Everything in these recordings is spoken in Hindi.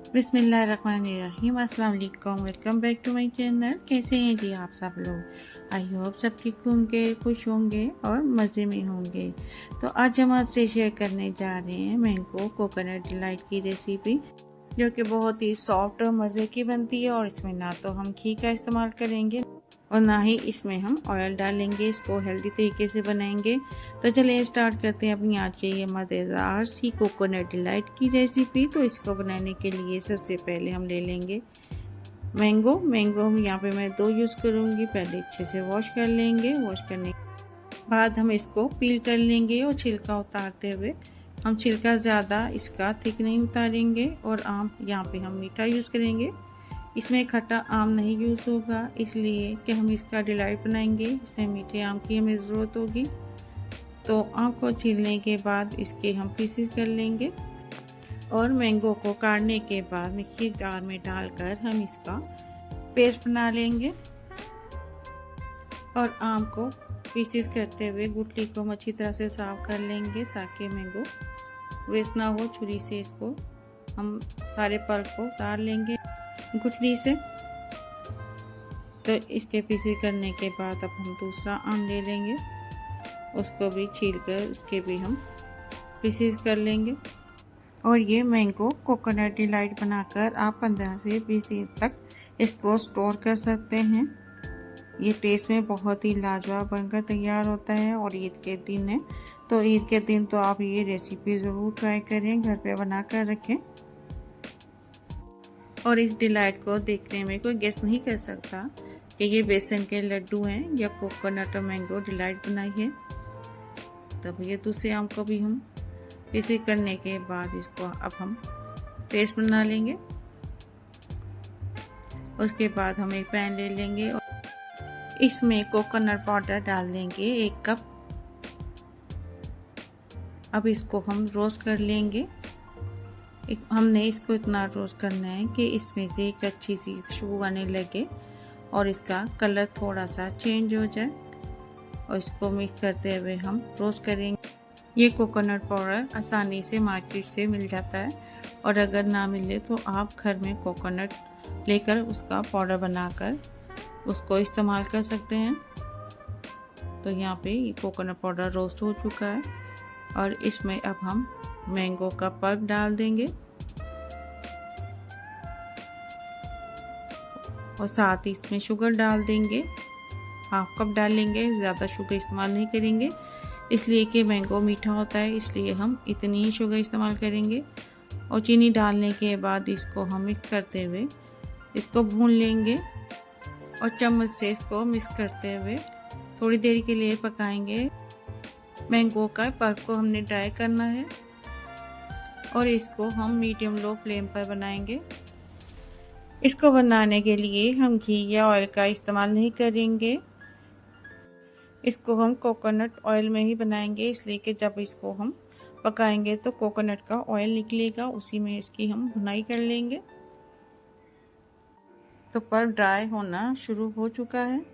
बिस्मिल्लाहिर्रहमानिर्रहीम। अस्सलाम वालेकुम। Welcome back to my channel. कैसे हैं जी आप सब लोग? आई होप सब ठीक होंगे, खुश होंगे और मज़े में होंगे। तो आज हम आपसे शेयर करने जा रहे हैं मैंगो कोकोनट डिलाइट की रेसिपी, जो कि बहुत ही सॉफ्ट और मज़े की बनती है। और इसमें ना तो हम घी का इस्तेमाल करेंगे और ना ही इसमें हम ऑयल डालेंगे। इसको हेल्दी तरीके से बनाएंगे। तो चलिए स्टार्ट करते हैं अपनी आज की ये मज़ेदार सी कोकोनट डिलाइट की रेसिपी। तो इसको बनाने के लिए सबसे पहले हम ले लेंगे मैंगो हम यहाँ पे मैं 2 यूज़ करूँगी। पहले अच्छे से वॉश कर लेंगे। वॉश करने के बाद हम इसको पील कर लेंगे और छिलका उतारते हुए हम छिलका ज़्यादा इसका थिक नहीं उतारेंगे। और आम यहाँ पे हम मीठा यूज़ करेंगे। इसमें खट्टा आम नहीं यूज़ होगा, इसलिए कि हम इसका डिलाइट बनाएंगे। इसमें मीठे आम की हमें ज़रूरत होगी। तो आम को छीलने के बाद इसके हम पीसेस कर लेंगे और मैंगो को काटने के बाद मिक्सी जार में डालकर हम इसका पेस्ट बना लेंगे। और आम को पीसेस करते हुए गुठली को हम अच्छी तरह से साफ कर लेंगे ताकि मैंगो वेस्ट ना हो। छुरी से इसको हम सारे पल्प को उतार लेंगे गुठली से। तो इसके पीसेस करने के बाद अब हम दूसरा आम ले लेंगे, उसको भी छीलकर उसके भी हम पीसेस कर लेंगे। और ये मैंगो कोकोनट डिलाइट बनाकर आप 15 से 20 दिन तक इसको स्टोर कर सकते हैं। ये टेस्ट में बहुत ही लाजवाब बनकर तैयार होता है। और ईद के दिन है, तो ईद के दिन तो आप ये रेसिपी ज़रूर ट्राई करें, घर पे बना कर रखें। और इस डिलाइट को देखने में कोई गेस नहीं कर सकता कि ये बेसन के लड्डू हैं या कोकोनट और मैंगो डिलाइट बनाई है। तब ये दूसरे आम को भी हम पीसी करने के बाद इसको अब हम पेस्ट बना लेंगे। उसके बाद हम एक पैन ले लेंगे और इसमें कोकोनट पाउडर डाल देंगे 1 कप। अब इसको हम रोस्ट कर लेंगे। हमने इसको इतना रोस्ट करना है कि इसमें से एक अच्छी सी खुशबू आने लगे और इसका कलर थोड़ा सा चेंज हो जाए। और इसको मिक्स करते हुए हम रोस्ट करेंगे। ये कोकोनट पाउडर आसानी से मार्केट से मिल जाता है, और अगर ना मिले तो आप घर में कोकोनट लेकर उसका पाउडर बनाकर उसको इस्तेमाल कर सकते हैं। तो यहाँ पे ये कोकोनट पाउडर रोस्ट हो चुका है और इसमें अब हम मैंगो का पल्प डाल देंगे और साथ ही इसमें शुगर डाल देंगे। 1/2 कप डालेंगे, ज़्यादा शुगर इस्तेमाल नहीं करेंगे, इसलिए कि मैंगो मीठा होता है, इसलिए हम इतनी ही शुगर इस्तेमाल करेंगे। और चीनी डालने के बाद इसको हम मिक्स करते हुए इसको भून लेंगे और चम्मच से इसको मिक्स करते हुए थोड़ी देर के लिए पकाएंगे। मैंगो का पल्प को हमने ड्राई करना है और इसको हम मीडियम लो फ्लेम पर बनाएंगे। इसको बनाने के लिए हम घी या ऑयल का इस्तेमाल नहीं करेंगे। इसको हम कोकोनट ऑयल में ही बनाएंगे, इसलिए कि जब इसको हम पकाएंगे तो कोकोनट का ऑयल निकलेगा, उसी में इसकी हम भुनाई कर लेंगे। तो पल्प ड्राई होना शुरू हो चुका है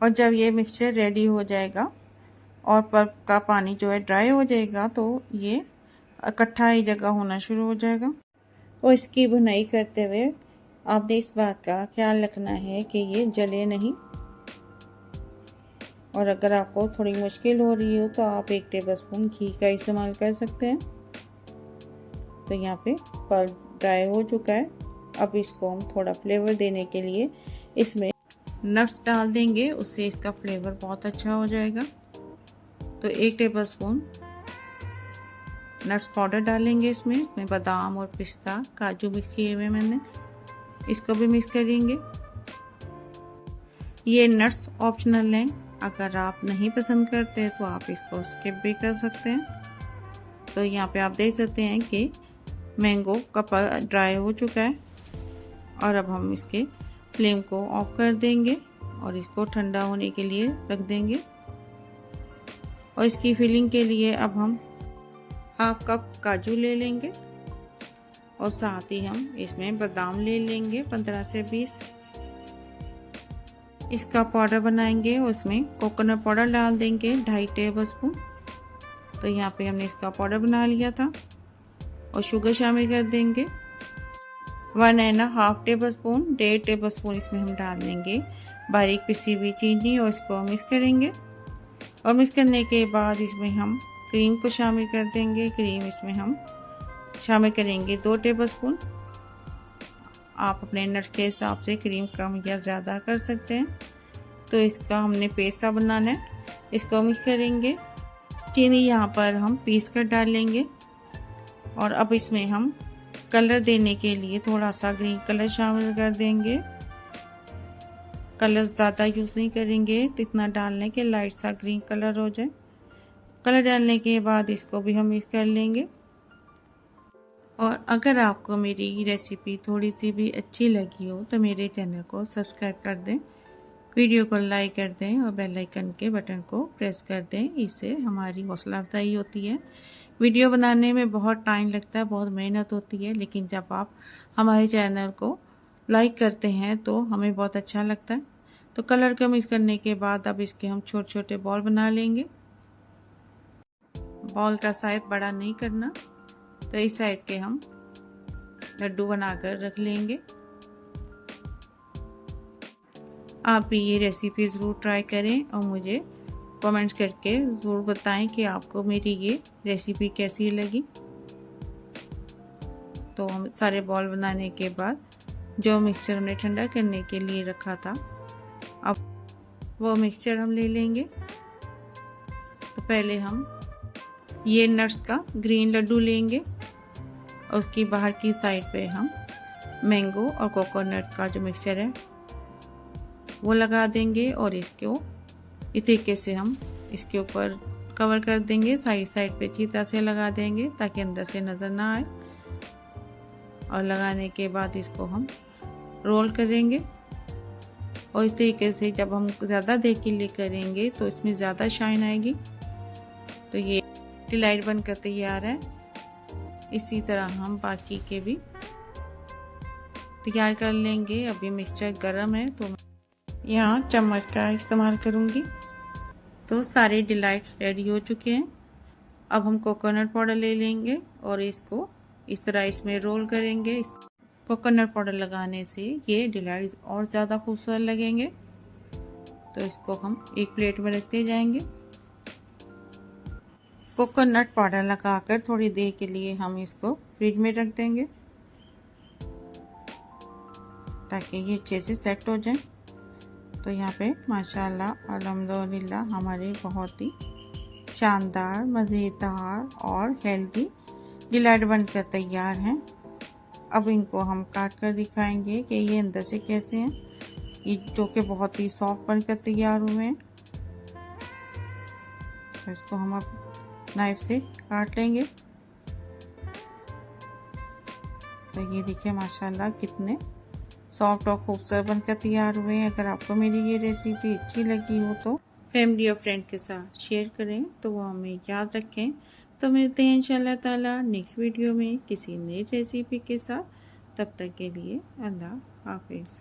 और जब ये मिक्सचर रेडी हो जाएगा और पल्प का पानी जो है ड्राई हो जाएगा तो ये इकट्ठा ही जगह होना शुरू हो जाएगा। और इसकी भुनाई करते हुए आपने इस बात का ख्याल रखना है कि ये जले नहीं। और अगर आपको थोड़ी मुश्किल हो रही हो तो आप 1 टेबलस्पून घी का इस्तेमाल कर सकते हैं। तो यहाँ पे पल्प ड्राई हो चुका है। अब इसको हम थोड़ा फ्लेवर देने के लिए इसमें नट्स डाल देंगे, उससे इसका फ्लेवर बहुत अच्छा हो जाएगा। तो 1 टेबलस्पून नट्स पाउडर डालेंगे इसमें बादाम और पिस्ता काजू मिक्स किए हुए मैंने, इसको भी मिक्स करेंगे। ये नट्स ऑप्शनल हैं, अगर आप नहीं पसंद करते तो आप इसको स्किप भी कर सकते हैं। तो यहाँ पे आप देख सकते हैं कि मैंगो का पल्प ड्राई हो चुका है और अब हम इसके फ्लेम को ऑफ कर देंगे और इसको ठंडा होने के लिए रख देंगे। और इसकी फिलिंग के लिए अब हम 1/2 कप काजू ले लेंगे और साथ ही हम इसमें बादाम ले लेंगे 15 से 20। इसका पाउडर बनाएंगे, उसमें कोकोनट पाउडर डाल देंगे 2.5 टेबलस्पून। तो यहाँ पे हमने इसका पाउडर बना लिया था और शुगर शामिल कर देंगे 1.5 टेबल स्पून, 1.5 टेबल स्पून इसमें हम डाल देंगे बारीक पिसी हुई चीनी और इसको मिक्स करेंगे। और मिक्स करने के बाद इसमें हम क्रीम को शामिल कर देंगे। क्रीम इसमें हम शामिल करेंगे 2 टेबल स्पून। आप अपने नट्स के हिसाब से क्रीम कम या ज़्यादा कर सकते हैं। तो इसका हमने पेस्ट सा बनाना है, इसको मिक्स करेंगे। चीनी यहाँ पर हम पीस कर डालेंगे और अब इसमें हम कलर देने के लिए थोड़ा सा ग्रीन कलर शामिल कर देंगे। कलर ज़्यादा यूज़ नहीं करेंगे, तो इतना डालने के लाइट सा ग्रीन कलर हो जाए। कलर डालने के बाद इसको भी हम मिक्स कर लेंगे। और अगर आपको मेरी रेसिपी थोड़ी सी भी अच्छी लगी हो तो मेरे चैनल को सब्सक्राइब कर दें, वीडियो को लाइक कर दें और बेल आइकन के बटन को प्रेस कर दें। इससे हमारी हौसला अफजाई होती है। वीडियो बनाने में बहुत टाइम लगता है, बहुत मेहनत होती है, लेकिन जब आप हमारे चैनल को लाइक करते हैं तो हमें बहुत अच्छा लगता है। तो कलर को मिक्स करने के बाद अब इसके हम छोटे छोटे बॉल बना लेंगे। बॉल का साइज बड़ा नहीं करना, तो इस साइज के हम लड्डू बनाकर रख लेंगे। आप भी ये रेसिपी ज़रूर ट्राई करें और मुझे कमेंट्स करके ज़रूर बताएं कि आपको मेरी ये रेसिपी कैसी लगी। तो हम सारे बॉल बनाने के बाद जो मिक्सचर हमने ठंडा करने के लिए रखा था, अब वो मिक्सचर हम ले लेंगे। तो पहले हम ये नट्स का ग्रीन लड्डू लेंगे और उसकी बाहर की साइड पे हम मैंगो और कोकोनट का जो मिक्सचर है वो लगा देंगे और इसको इस तरीके से हम इसके ऊपर कवर कर देंगे। साइड पे अच्छी तरह से लगा देंगे ताकि अंदर से नज़र ना आए। और लगाने के बाद इसको हम रोल करेंगे और इस तरीके से जब हम ज़्यादा देर के लिए करेंगे तो इसमें ज़्यादा शाइन आएगी। तो ये डिलाइट बनकर तैयार है। इसी तरह हम बाकी के भी तैयार कर लेंगे। अभी मिक्सचर गर्म है तो यहाँ चम्मच का इस्तेमाल करूँगी। तो सारे डिलाइट रेडी हो चुके हैं। अब हम कोकोनट पाउडर ले लेंगे और इसको इस तरह इसमें रोल करेंगे। कोकोनट पाउडर लगाने से ये डिलाइट और ज़्यादा खूबसूरत लगेंगे। तो इसको हम एक प्लेट में रखते जाएंगे। कोकोनट पाउडर लगाकर थोड़ी देर के लिए हम इसको फ्रिज में रख देंगे ताकि ये अच्छे से सेट हो जाए। तो यहाँ पे माशाल्लाह अल्हम्दुलिल्लाह हमारे बहुत ही शानदार, मज़ेदार और हेल्दी डिलाइट बनकर तैयार हैं। अब इनको हम काट कर दिखाएंगे कि ये अंदर से कैसे हैं, ये जो कि बहुत ही सॉफ्ट बनकर तैयार हुए हैं। तो इसको हम अब नाइफ से काट लेंगे। तो ये देखिए माशाल्लाह कितने सॉफ्ट और खूबसूरत बनकर तैयार हुए हैं। अगर आपको मेरी ये रेसिपी अच्छी लगी हो तो फैमिली और फ्रेंड के साथ शेयर करें, तो वो हमें याद रखें। तो मिलते हैं इंशाल्लाह ताला नेक्स्ट वीडियो में किसी नई रेसिपी के साथ। तब तक के लिए अल्लाह हाफिज़।